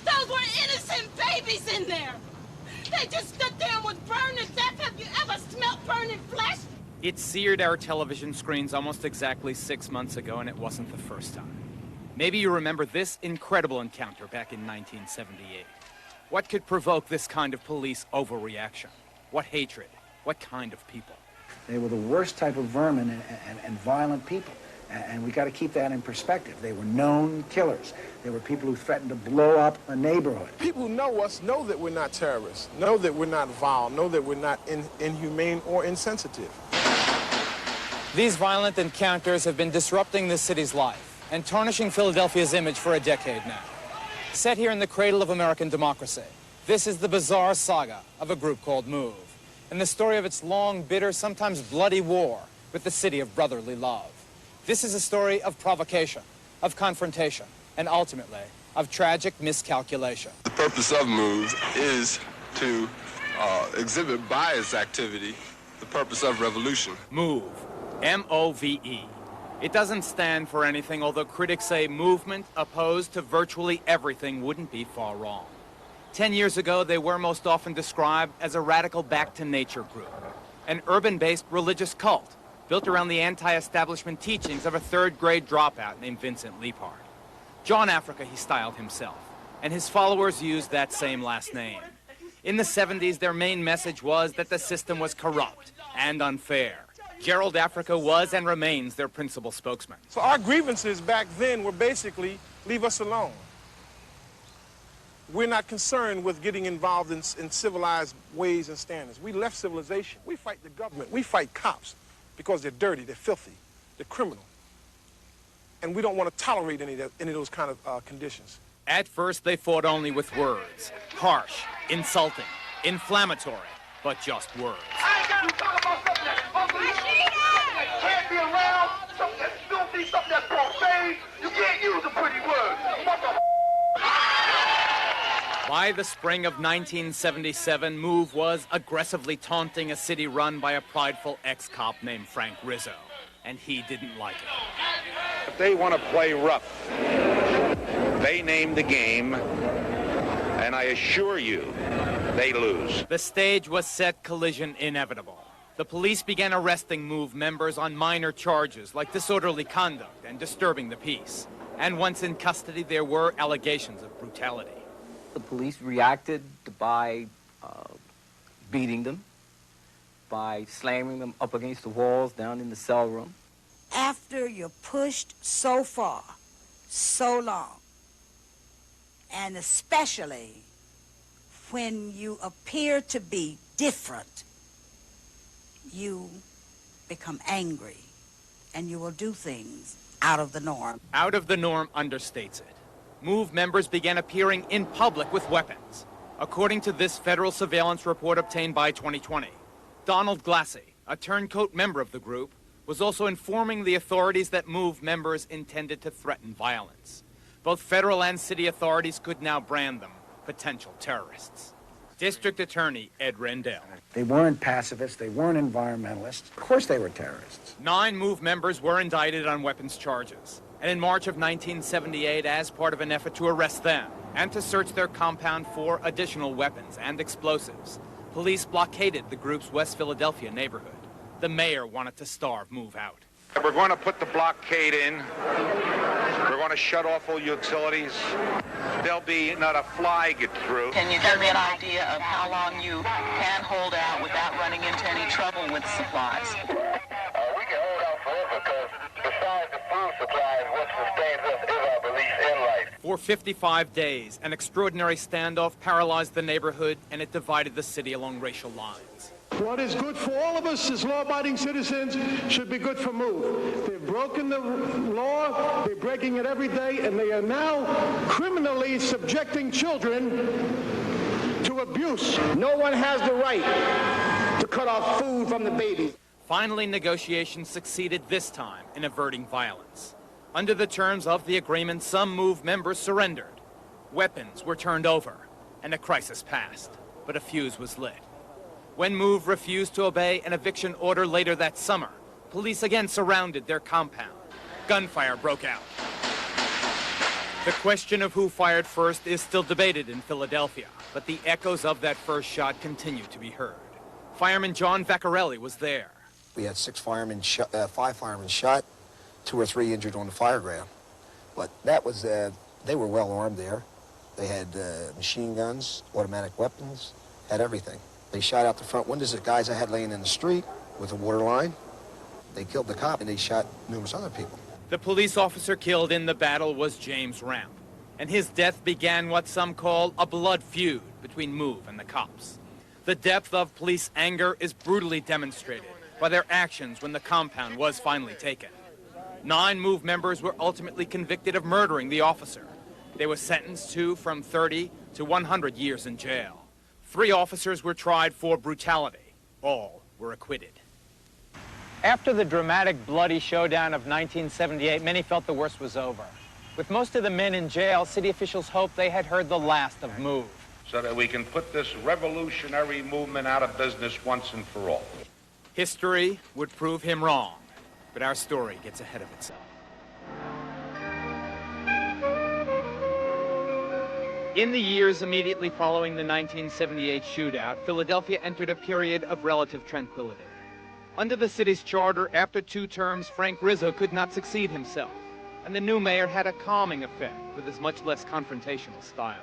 Those were innocent babies in there. They just stood there and was burned to death. Have you ever smelt burning flesh? It seared our television screens almost exactly 6 months ago, and it wasn't the first time. Maybe you remember this incredible encounter back in 1978. What could provoke this kind of police overreaction? What hatred? What kind of people? They were the worst type of vermin and violent people. And we got to keep that in perspective. They were known killers. They were people who threatened to blow up a neighborhood. People who know us know that we're not terrorists, know that we're not vile, know that we're not inhumane or insensitive. These violent encounters have been disrupting this city's life and tarnishing Philadelphia's image for a decade now. Set here in the cradle of American democracy, this is the bizarre saga of a group called M.O.V.E. and the story of its long, bitter, sometimes bloody war with the city of brotherly love. This is a story of provocation, of confrontation, and ultimately, of tragic miscalculation. The purpose of M.O.V.E. is to exhibit bias activity, the purpose of revolution. M.O.V.E. M-O-V-E. It doesn't stand for anything, although critics say movement opposed to virtually everything wouldn't be far wrong. 10 years ago, they were most often described as a radical back-to-nature group, an urban-based religious cult built around the anti-establishment teachings of a third-grade dropout named Vincent Leapart. John Africa, he styled himself, and his followers used that same last name. In the 70s, their main message was that the system was corrupt and unfair. Gerald Africa was and remains their principal spokesman. So our grievances back then were basically, leave us alone. We're not concerned with getting involved in civilized ways and standards. We left civilization. We fight the government. We fight cops because they're dirty, they're filthy, they're criminal. And we don't want to tolerate any of those kind of conditions. At first, they fought only with words. Harsh, insulting, inflammatory, but just words. I ain't got to talk about something that's ugly. You can't be around something that's filthy, something that's profane. You can't use a pretty word. By the spring of 1977, M.O.V.E. was aggressively taunting a city run by a prideful ex-cop named Frank Rizzo, and he didn't like it. If they want to play rough, they name the game, and I assure you, they lose. The stage was set, collision inevitable. The police began arresting M.O.V.E. members on minor charges like disorderly conduct and disturbing the peace. And once in custody, there were allegations of brutality. The police reacted by beating them, by slamming them up against the walls down in the cell room. After you're pushed so far, so long, and especially when you appear to be different, you become angry, and you will do things out of the norm. Out of the norm understates it. M.O.V.E. members began appearing in public with weapons. According to this federal surveillance report obtained by 2020, Donald Glassy, a turncoat member of the group, was also informing the authorities that M.O.V.E. members intended to threaten violence. Both federal and city authorities could now brand them potential terrorists. District Attorney Ed Rendell. They weren't pacifists. They weren't environmentalists. Of course they were terrorists. 9 M.O.V.E. members were indicted on weapons charges. And in March of 1978, as part of an effort to arrest them and to search their compound for additional weapons and explosives, police blockaded the group's West Philadelphia neighborhood. The mayor wanted to starve M.O.V.E. out. We're going to put the blockade in. We're going to shut off all utilities. There'll be not a fly get through. Can you give me an idea of how long you can hold out without running into any trouble with supplies? We can hold out forever because besides the food supplies, what sustains us is our belief in life. For 55 days, an extraordinary standoff paralyzed the neighborhood, and it divided the city along racial lines. What is good for all of us as law-abiding citizens should be good for M.O.V.E. They've broken the law, they're breaking it every day, and they are now criminally subjecting children to abuse. No one has the right to cut off food from the babies. Finally, negotiations succeeded this time in averting violence. Under the terms of the agreement, some M.O.V.E. members surrendered. Weapons were turned over, and a crisis passed, but a fuse was lit. When M.O.V.E. refused to obey an eviction order later that summer, police again surrounded their compound. Gunfire broke out. The question of who fired first is still debated in Philadelphia, but the echoes of that first shot continue to be heard. Fireman John Vaccarelli was there. We had 5 firemen shot, 2 or 3 injured on the fire ground. But that was, they were well armed there. They had machine guns, automatic weapons, had everything. They shot out the front windows of guys I had laying in the street with a water line. They killed the cop and they shot numerous other people. The police officer killed in the battle was James Ramp, and his death began what some call a blood feud between M.O.V.E. and the cops. The depth of police anger is brutally demonstrated by their actions when the compound was finally taken. 9 M.O.V.E. members were ultimately convicted of murdering the officer. They were sentenced to from 30 to 100 years in jail. 3 officers were tried for brutality. All were acquitted. After the dramatic, bloody showdown of 1978, many felt the worst was over. With most of the men in jail, city officials hoped they had heard the last of M.O.V.E. So that we can put this revolutionary movement out of business once and for all. History would prove him wrong, but our story gets ahead of itself. In the years immediately following the 1978 shootout, Philadelphia entered a period of relative tranquility. Under the city's charter, after 2 terms, Frank Rizzo could not succeed himself, and the new mayor had a calming effect with his much less confrontational style.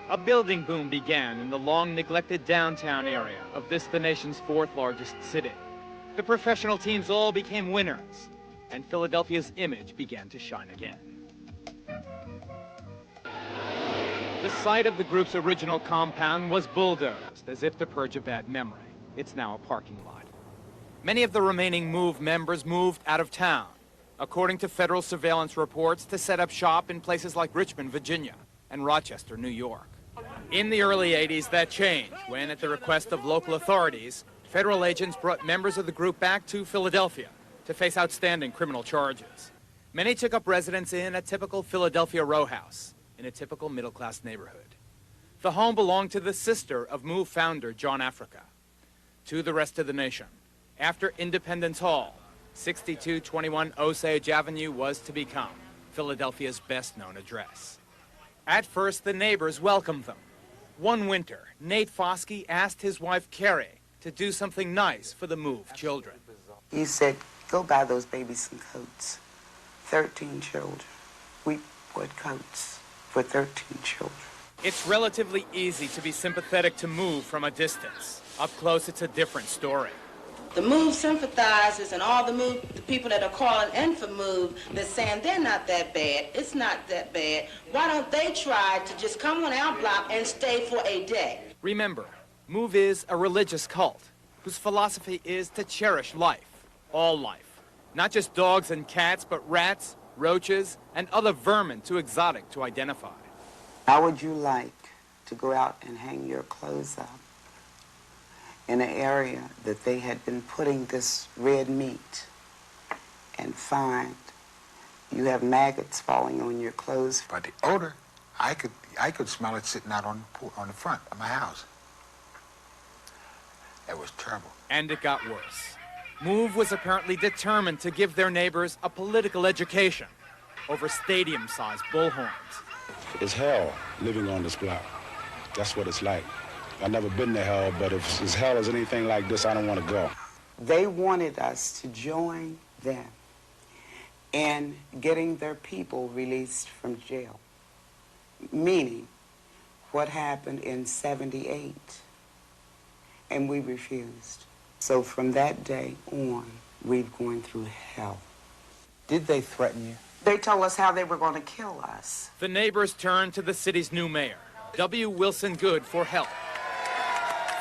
A building boom began in the long-neglected downtown area of this, the nation's 4th largest city. The professional teams all became winners, and Philadelphia's image began to shine again. The site of the group's original compound was bulldozed as if to purge a bad memory. It's now a parking lot. Many of the remaining M.O.V.E. members moved out of town, according to federal surveillance reports, to set up shop in places like Richmond, Virginia, and Rochester, New York. In the early 80s, that changed when, at the request of local authorities, federal agents brought members of the group back to Philadelphia to face outstanding criminal charges. Many took up residence in a typical Philadelphia row house in a typical middle-class neighborhood. The home belonged to the sister of M.O.V.E. founder Gerald Africa. To the rest of the nation, after Independence Hall, 6221 Osage Avenue was to become Philadelphia's best-known address. At first, the neighbors welcomed them. One winter, Nate Foskey asked his wife, Carrie, to do something nice for the M.O.V.E. children. He said, go buy those babies some coats. 13 children. We bought coats for 13 children. It's relatively easy to be sympathetic to M.O.V.E. from a distance. Up close, it's a different story. The M.O.V.E. sympathizers and all the people that are calling in for M.O.V.E. they're saying they're not that bad. It's not that bad. Why don't they try to just come on our block and stay for a day? Remember, M.O.V.E. is a religious cult whose philosophy is to cherish life, all life. Not just dogs and cats, but rats, roaches, and other vermin too exotic to identify. How would you like to go out and hang your clothes up in an area that they had been putting this red meat and find you have maggots falling on your clothes? But the odor, I could smell it sitting out on the front of my house. It was terrible. And it got worse. M.O.V.E. was apparently determined to give their neighbors a political education over stadium-sized bullhorns. It's hell living on this block. That's what it's like. I've never been to hell, but if as hell as anything like this, I don't want to go. They wanted us to join them in getting their people released from jail. Meaning, what happened in '78. And we refused. So from that day on, we've gone through hell. Did they threaten you? They told us how they were going to kill us. The neighbors turned to the city's new mayor, W. Wilson Goode, for help.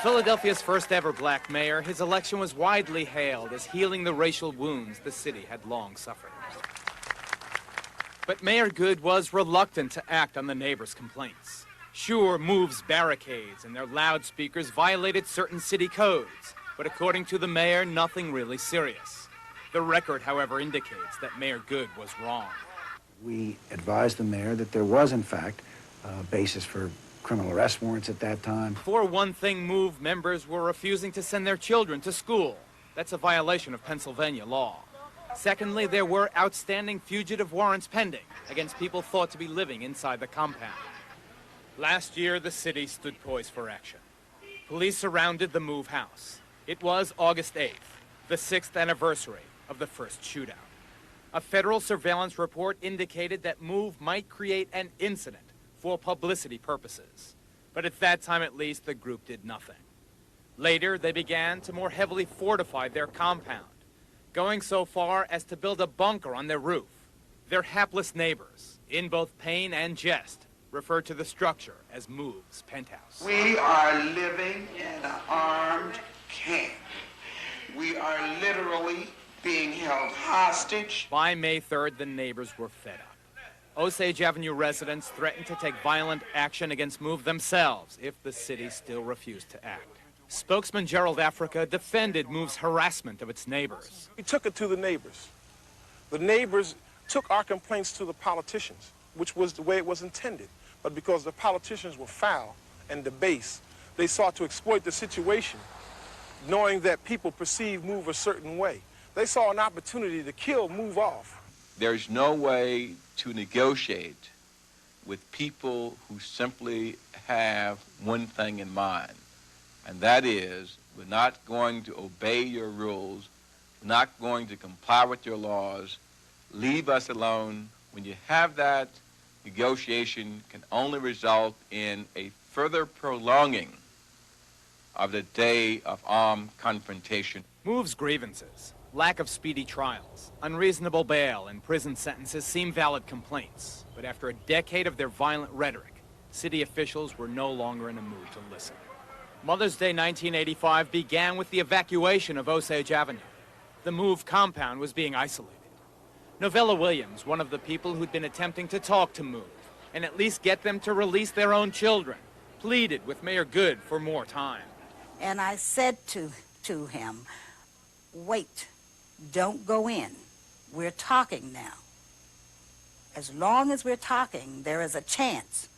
Philadelphia's first ever black mayor, his election was widely hailed as healing the racial wounds the city had long suffered. But Mayor Goode was reluctant to act on the neighbors' complaints. Sure, M.O.V.E.'s barricades and their loudspeakers violated certain city codes, but according to the mayor, nothing really serious. The record, however, indicates that Mayor Goode was wrong. We advised the mayor that there was, in fact, a basis for criminal arrest warrants at that time. For one thing, M.O.V.E. members were refusing to send their children to school. That's a violation of Pennsylvania law. Secondly, there were outstanding fugitive warrants pending against people thought to be living inside the compound. Last year, the city stood poised for action. Police surrounded the M.O.V.E. house. It was August 8th, the 6th anniversary of the first shootout. A federal surveillance report indicated that M.O.V.E. might create an incident for publicity purposes. But at that time, at least, the group did nothing. Later, they began to more heavily fortify their compound, going so far as to build a bunker on their roof. Their hapless neighbors, in both pain and jest, referred to the structure as M.O.V.E.'s penthouse. We are living in an armed camp. We are literally being held hostage. By May 3rd, the neighbors were fed up. Osage Avenue residents threatened to take violent action against M.O.V.E. themselves if the city still refused to act. Spokesman Gerald Africa defended M.O.V.E.'s harassment of its neighbors. We took it to the neighbors. The neighbors took our complaints to the politicians, which was the way it was intended. But because the politicians were foul and debased, they sought to exploit the situation, knowing that people perceive M.O.V.E. a certain way. They saw an opportunity to kill M.O.V.E. off. There's no way to negotiate with people who simply have one thing in mind, and that is, we're not going to obey your rules, we're not going to comply with your laws, leave us alone. When you have that, negotiation can only result in a further prolonging of the day of armed confrontation. M.O.V.E.'s grievances, lack of speedy trials, unreasonable bail, and prison sentences seem valid complaints. But after a decade of their violent rhetoric, city officials were no longer in a mood to listen. Mother's Day 1985 began with the evacuation of Osage Avenue. The M.O.V.E. compound was being isolated. Novella Williams, one of the people who'd been attempting to talk to M.O.V.E. and at least get them to release their own children, pleaded with Mayor Good for more time. And I said to him, wait, don't go in. We're talking now. As long as we're talking, there is a chance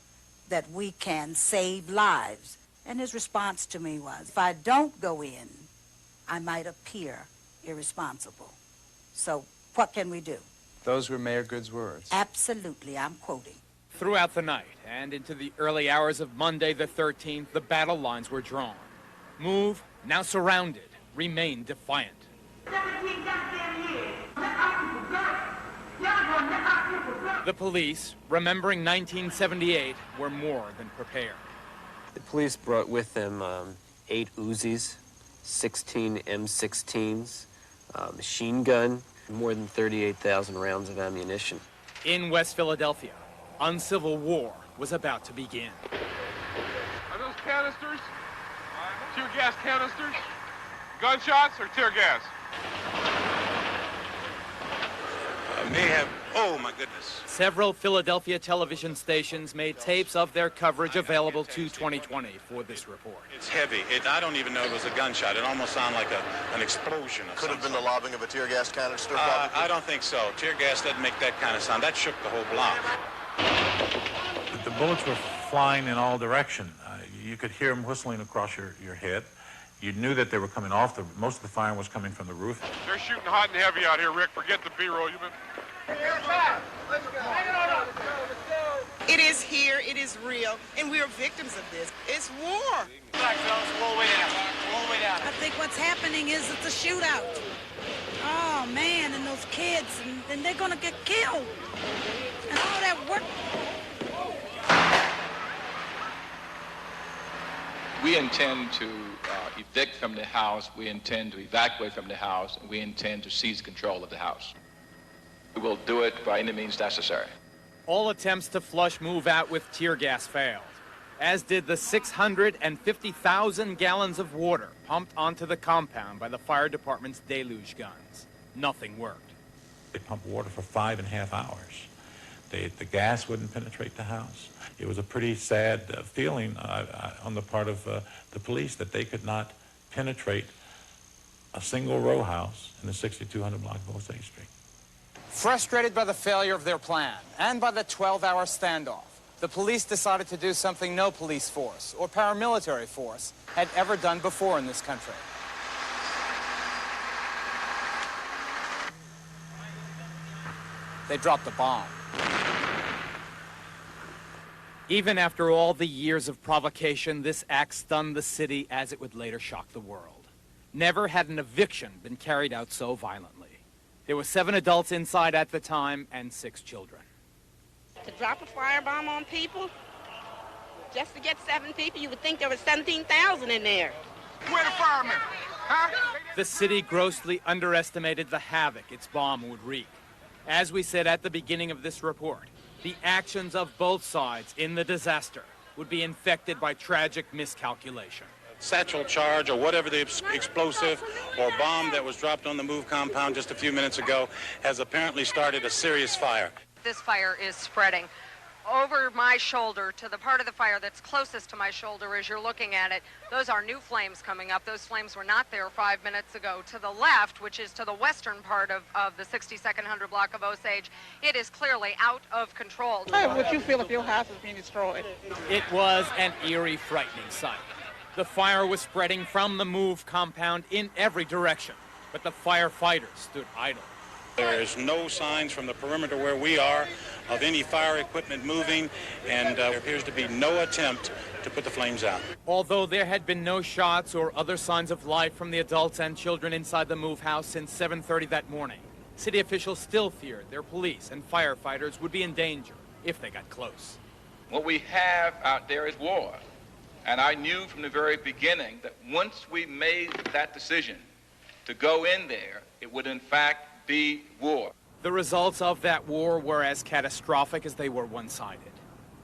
that we can save lives. And his response to me was, if I don't go in, I might appear irresponsible. So what can we do? Those were Mayor Good's words. Absolutely, I'm quoting. Throughout the night and into the early hours of Monday the 13th, the battle lines were drawn. M.O.V.E., now surrounded, remained defiant. The police, remembering 1978, were more than prepared. The police brought with them 8 Uzis, 16 M16s, machine gun, more than 38,000 rounds of ammunition. In West Philadelphia, uncivil war was about to begin. Are those canisters? Tear gas canisters? Gunshots or tear gas? May have, oh my goodness. Several Philadelphia television stations made tapes of their coverage available to 2020 for this report. It's heavy. I don't even know it was a gunshot. It almost sounded like an explosion. Could have been the lobbing of a tear gas canister, probably? I don't think so. Tear gas doesn't make that kind of sound. That shook the whole block. The bullets were flying in all directions. You could hear them whistling across your head. You knew that they were coming off. Most of the firing was coming from the roof. They're shooting hot and heavy out here, Rick. Forget the B-roll. You've been... It is here, it is real, and we are victims of this. It's war. I think what's happening is it's a shootout. Oh, man, and those kids, and they're going to get killed. And all that work. We intend to evict from the house, we intend to evacuate from the house, and we intend to seize control of the house. We will do it by any means necessary. All attempts to flush M.O.V.E. out with tear gas failed, as did the 650,000 gallons of water pumped onto the compound by the fire department's deluge guns. Nothing worked. They pumped water for 5.5 hours. The gas wouldn't penetrate the house. It was a pretty sad feeling on the part of the police that they could not penetrate a single row house in the 6200 block of Osage Street. Frustrated by the failure of their plan and by the 12-hour standoff, the police decided to do something no police force or paramilitary force had ever done before in this country. they dropped a bomb. Even after all the years of provocation, this act stunned the city as it would later shock the world. Never had an eviction been carried out so violently. There were 7 adults inside at the time and 6 children. To drop a firebomb on people, just to get 7 people, you would think there were 17,000 in there. Where the firemen? Huh? The city grossly underestimated the havoc its bomb would wreak. As we said at the beginning of this report, the actions of both sides in the disaster would be infected by tragic miscalculation. Satchel charge or whatever the explosive or bomb that was dropped on the MOVE compound just a few minutes ago has apparently started a serious fire. This fire is spreading over my shoulder to the part of the fire that's closest to my shoulder as you're looking at it. Those are new flames coming up. Those flames were not there 5 minutes ago. To the left, which is to the western part of the 62nd 100 block of Osage, it is clearly out of control. How would you feel if your house was being destroyed? It was an eerie, frightening sight. The fire was spreading from the MOVE compound in every direction, but the firefighters stood idle. There is no signs from the perimeter where we are of any fire equipment moving, and there appears to be no attempt to put the flames out. Although there had been no shots or other signs of life from the adults and children inside the MOVE house since 7:30 that morning, city officials still feared their police and firefighters would be in danger if they got close. What we have out there is war. And I knew from the very beginning that once we made that decision to go in there, it would in fact be war. The results of that war were as catastrophic as they were one-sided.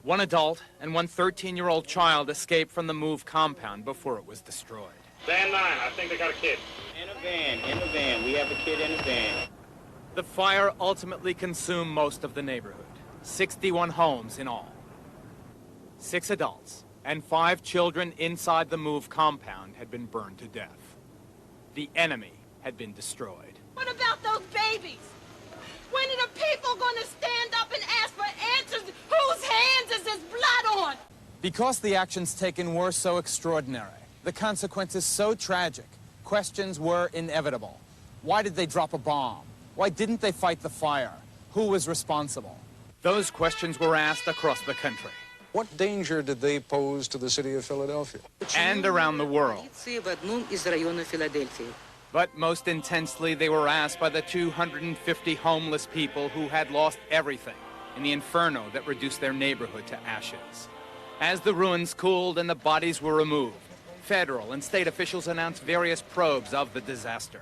1 adult and 1 13-year-old child escaped from the MOVE compound before it was destroyed. Van 9, I think they got a kid. In a van. We have a kid in a van. The fire ultimately consumed most of the neighborhood, 61 homes in all. 6 adults and 5 children inside the MOVE compound had been burned to death. The enemy had been destroyed. What about those babies? When are the people going to stand up and ask for answers? Whose hands is this blood on? Because the actions taken were so extraordinary, the consequences so tragic, questions were inevitable. Why did they drop a bomb? Why didn't they fight the fire? Who was responsible? Those questions were asked across the country. What danger did they pose to the city of Philadelphia? And around the world. But most intensely, they were asked by the 250 homeless people who had lost everything in the inferno that reduced their neighborhood to ashes. As the ruins cooled and the bodies were removed, federal and state officials announced various probes of the disaster.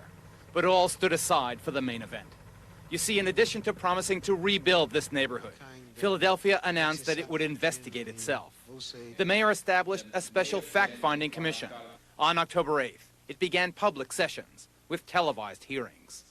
But all stood aside for the main event. You see, in addition to promising to rebuild this neighborhood, Philadelphia announced that it would investigate itself. The mayor established a special fact-finding commission. On October 8th, it began public sessions with televised hearings.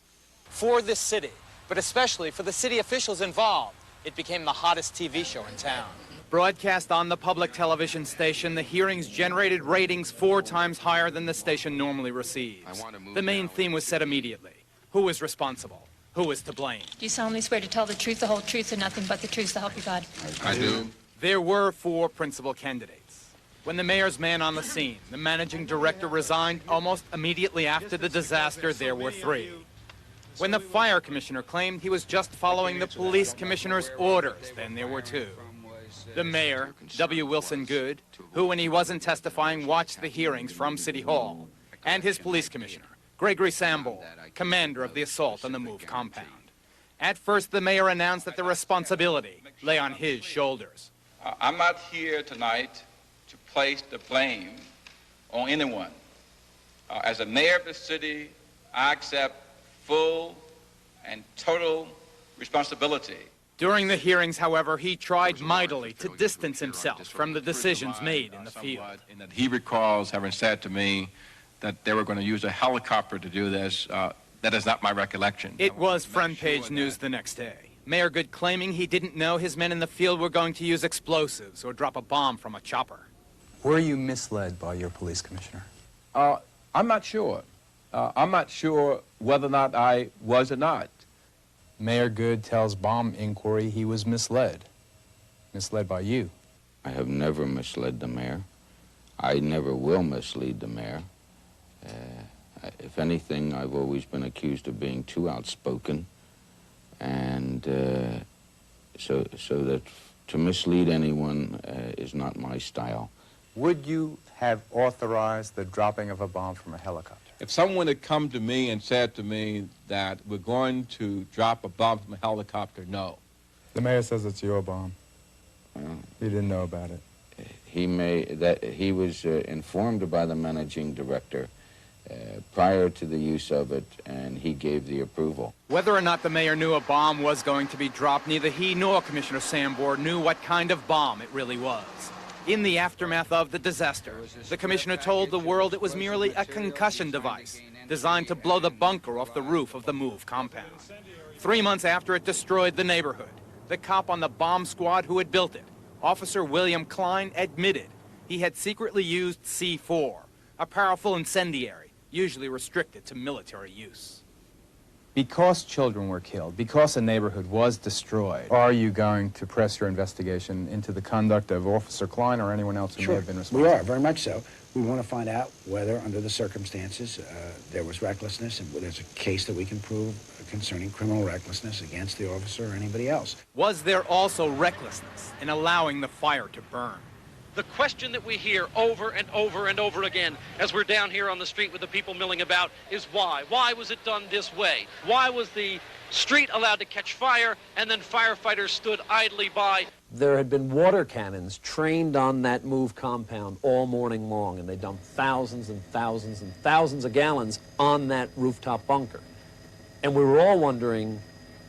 For this city, but especially for the city officials involved, it became the hottest TV show in town. Broadcast on the public television station, the hearings generated ratings 4 times higher than the station normally receives. The main theme was set immediately. Who was responsible? Who was to blame? Do you solemnly swear to tell the truth, the whole truth, and nothing but the truth, so help you God? I do. There were 4 principal candidates. When the mayor's man on the scene, the managing director, resigned almost immediately after the disaster, there were 3. When the fire commissioner claimed he was just following the police commissioner's orders, then there were 2. The mayor, W. Wilson Good, who when he wasn't testifying watched the hearings from City Hall, and his police commissioner, Gregory Sambol, commander of the assault on the MOVE compound. At first, the mayor announced that the responsibility lay on his shoulders. I'm not here tonight to place the blame on anyone. As a mayor of the city, I accept full and total responsibility. During the hearings, however, he tried mightily to distance himself from the decisions made in the field. And that he recalls having said to me that they were going to use a helicopter to do this. That is not my recollection. It was front-page news the next day. Mayor Good claiming he didn't know his men in the field were going to use explosives or drop a bomb from a chopper. Were you misled by your police commissioner? I'm not sure. I'm not sure whether or not I was or not. Mayor Good tells Bomb Inquiry he was misled. Misled by you. I have never misled the mayor. I never will mislead the mayor. If anything, I've always been accused of being too outspoken, And so that to mislead anyone is not my style. Would you have authorized the dropping of a bomb from a helicopter? If someone had come to me and said to me that we're going to drop a bomb from a helicopter, no. The mayor says it's your bomb. You didn't know about it. He was informed by the managing director prior to the use of it, and he gave the approval. Whether or not the mayor knew a bomb was going to be dropped, neither he nor Commissioner Sambor knew what kind of bomb it really was. In the aftermath of the disaster, the commissioner told the world it was merely a concussion device designed to blow the bunker off the roof of the M.O.V.E. compound. 3 months after it destroyed the neighborhood, the cop on the bomb squad who had built it, Officer William Klein, admitted he had secretly used C4, a powerful incendiary, usually restricted to military use. Because children were killed, because a neighborhood was destroyed, are you going to press your investigation into the conduct of Officer Klein or anyone else who may have been responsible? We are, very much so. We want to find out whether, under the circumstances, there was recklessness, and there's a case that we can prove concerning criminal recklessness against the officer or anybody else. Was there also recklessness in allowing the fire to burn? The question that we hear over and over and over again as we're down here on the street with the people milling about is why? Why was it done this way? Why was the street allowed to catch fire and then firefighters stood idly by? There had been water cannons trained on that M.O.V.E. compound all morning long, and they dumped thousands and thousands and thousands of gallons on that rooftop bunker. And we were all wondering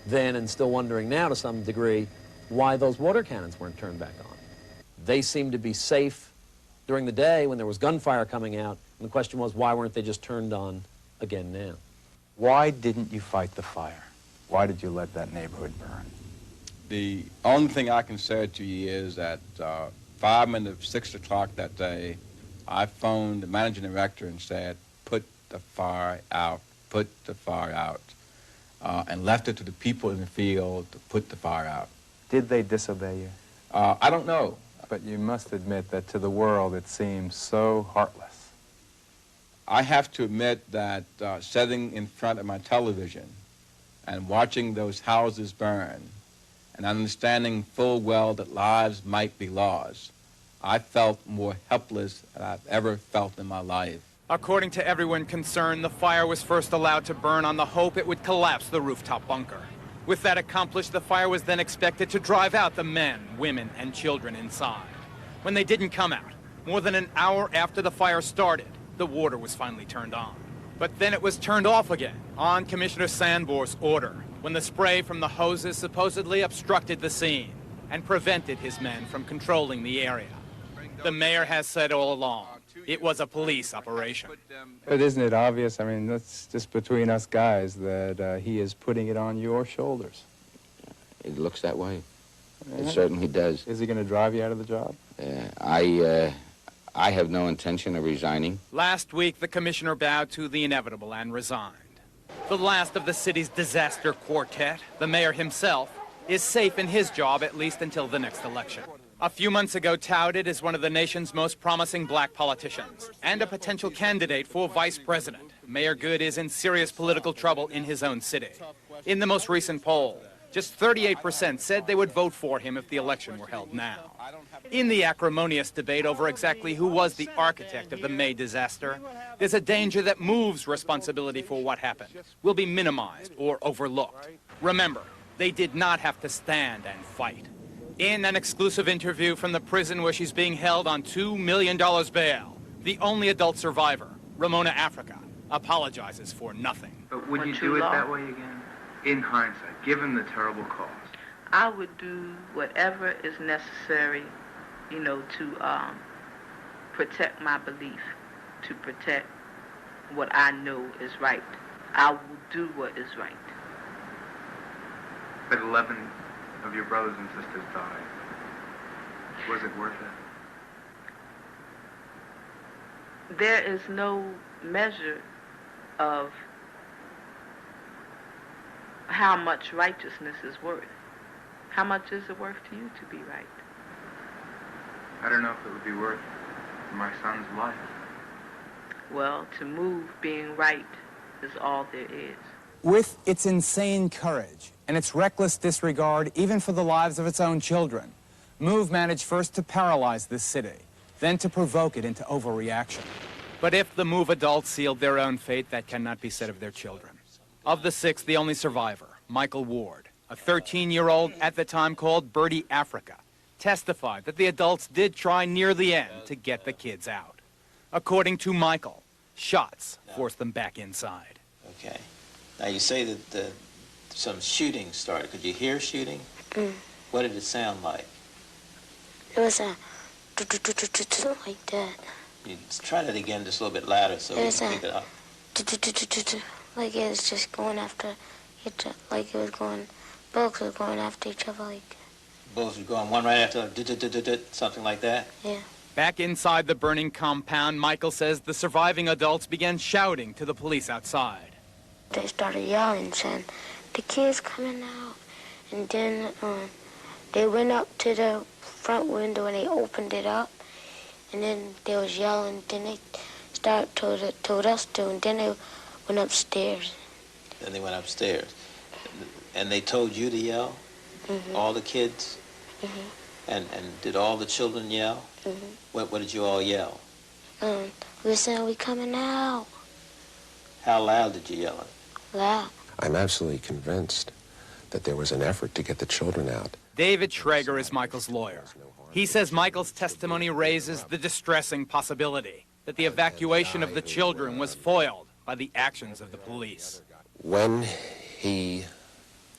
then, and still wondering now to some degree, why those water cannons weren't turned back on. They seemed to be safe during the day when there was gunfire coming out, and the question was, why weren't they just turned on again now? Why didn't you fight the fire? Why did you let that neighborhood burn? The only thing I can say to you is that 5 minutes of 6 o'clock that day, I phoned the managing director and said, put the fire out, and left it to the people in the field to put the fire out. Did they disobey you? I don't know. But you must admit that to the world it seems so heartless. I have to admit that sitting in front of my television and watching those houses burn and understanding full well that lives might be lost, I felt more helpless than I've ever felt in my life. According to everyone concerned, the fire was first allowed to burn on the hope it would collapse the rooftop bunker. With that accomplished, the fire was then expected to drive out the men, women, and children inside. When they didn't come out, more than an hour after the fire started, the water was finally turned on. But then it was turned off again, on Commissioner Sambor's order, when the spray from the hoses supposedly obstructed the scene and prevented his men from controlling the area. The mayor has said all along, it was a police operation. But isn't it obvious, I mean, that's just between us guys, that he is putting it on your shoulders? It looks that way. It certainly does. Is he going to drive you out of the job? I have no intention of resigning. Last week, the commissioner bowed to the inevitable and resigned. The last of the city's disaster quartet, the mayor himself, is safe in his job at least until the next election. A few months ago touted as one of the nation's most promising black politicians and a potential candidate for vice president, Mayor Good is in serious political trouble in his own city. In the most recent poll, just 38% said they would vote for him if the election were held now. In the acrimonious debate over exactly who was the architect of the May disaster, there's a danger that M.O.V.E.'s responsibility for what happened will be minimized or overlooked. Remember, they did not have to stand and fight. In an exclusive interview from the prison where she's being held on $2 million bail, the only adult survivor, Ramona Africa, apologizes for nothing. But would you do it that way again? In hindsight, given the terrible cause? I would do whatever is necessary, you know, to protect my belief, to protect what I know is right. I will do what is right. But 11 of your brothers and sisters died. Was it worth it? There is no measure of how much righteousness is worth. How much is it worth to you to be right? I don't know if it would be worth my son's life. Well, to M.O.V.E. being right is all there is. With its insane courage, and its reckless disregard even for the lives of its own children. M.O.V.E. managed first to paralyze this city, then to provoke it into overreaction. But if the M.O.V.E. adults sealed their own fate, that cannot be said of their children. Of the 6, the only survivor, Michael Ward, a 13-year-old at the time called Gerald Africa, testified that the adults did try near the end to get the kids out. According to Michael, shots forced them back inside. Okay. Now you say that some shooting started. Could you hear shooting? What did it sound like? It was a like that. You try that again just a little bit louder so we can pick it up. Like it was just going after each other, like it was going, bullets were going after each other, like. Bullets were going one right after the something like that? Yeah. Back inside the burning compound, Michael says the surviving adults began shouting to the police outside. They started yelling, saying, "The kid's coming out." And then they went up to the front window and they opened it up. And then they was yelling. Then they told us to, and then they went upstairs. Then they went upstairs. And they told you to yell? All the kids? And did all the children yell? What did you all yell? We were saying, "We coming out." How loud did you yell it? Loud. I'm absolutely convinced that there was an effort to get the children out. David Schrager is Michael's lawyer. He says Michael's testimony raises the distressing possibility that the evacuation of the children was foiled by the actions of the police. When he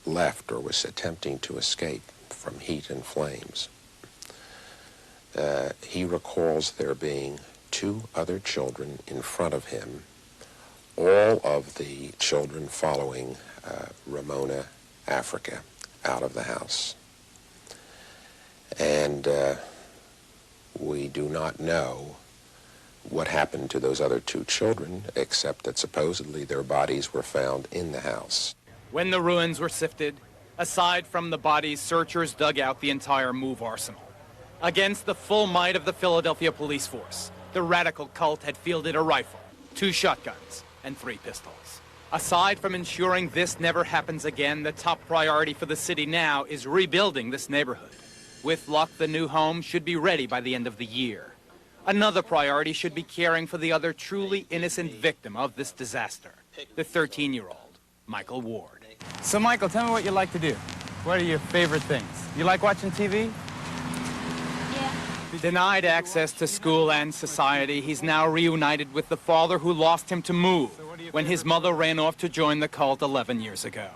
left or was attempting to escape from heat and flames, he recalls there being 2 other children in front of him, all of the children following Ramona Africa out of the house. And we do not know what happened to those other 2 children, except that supposedly their bodies were found in the house. When the ruins were sifted, aside from the bodies, searchers dug out the entire M.O.V.E. arsenal. Against the full might of the Philadelphia police force, the radical cult had fielded a rifle, 2 shotguns, and 3 pistols. Aside from ensuring this never happens again, the top priority for the city now is rebuilding this neighborhood. With luck, the new home should be ready by the end of the year. Another priority should be caring for the other truly innocent victim of this disaster, the 13-year-old, Michael Ward. So, Michael, tell me what you like to do. What are your favorite things? You like watching TV? Yeah. Denied access to school and society, he's now reunited with the father who lost him to M.O.V.E. when his mother ran off to join the cult 11 years ago.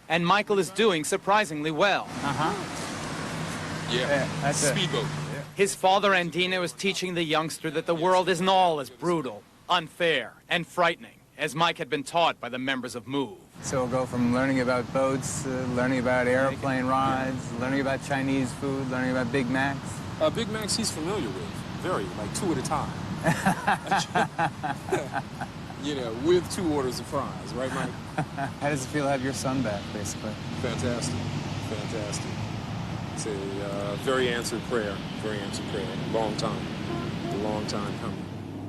And Michael is doing surprisingly well. Yeah, that's speedboat. His father, Andino, is teaching the youngster that the world isn't all as brutal, unfair, and frightening as Mike had been taught by the members of M.O.V.E. So we'll go from learning about boats, learning about airplane rides, learning about Chinese food, learning about Big Macs. Big Macs he's familiar with, very, like 2 at a time. You know, with 2 orders of fries, right, Mike? How does it feel to have your son back, basically? Fantastic, fantastic. It's a very answered prayer, long time coming.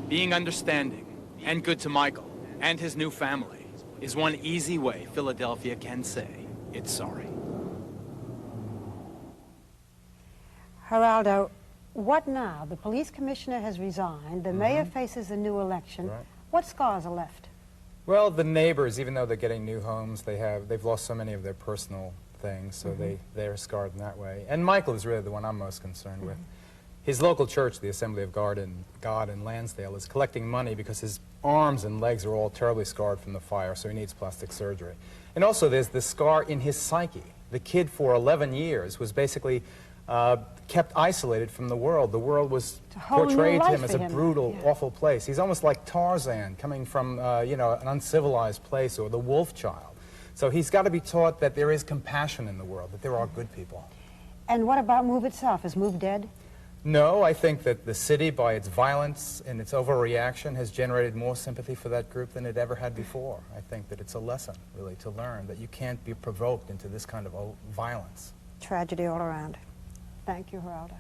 Being understanding and good to Michael and his new family is one easy way Philadelphia can say it's sorry. Geraldo, what now? The police commissioner has resigned. The mayor faces a new election. Right. What scars are left? Well, the neighbors, even though they're getting new homes, they've lost so many of their personal things, so they're scarred in that way. And Michael is really the one I'm most concerned with. His local church, the Assembly of God in Lansdale, is collecting money because his arms and legs are all terribly scarred from the fire, so he needs plastic surgery. And also there's the scar in his psyche. The kid for 11 years was basically kept isolated from the world. The world was portrayed to him as a brutal, awful place. He's almost like Tarzan coming from, you know, an uncivilized place, or the wolf child. So he's got to be taught that there is compassion in the world, that there are good people. And what about M.O.V.E. itself? Is M.O.V.E. dead? No, I think that the city, by its violence and its overreaction, has generated more sympathy for that group than it ever had before. I think that it's a lesson, really, to learn that you can't be provoked into this kind of violence. Tragedy all around. Thank you, Geraldo.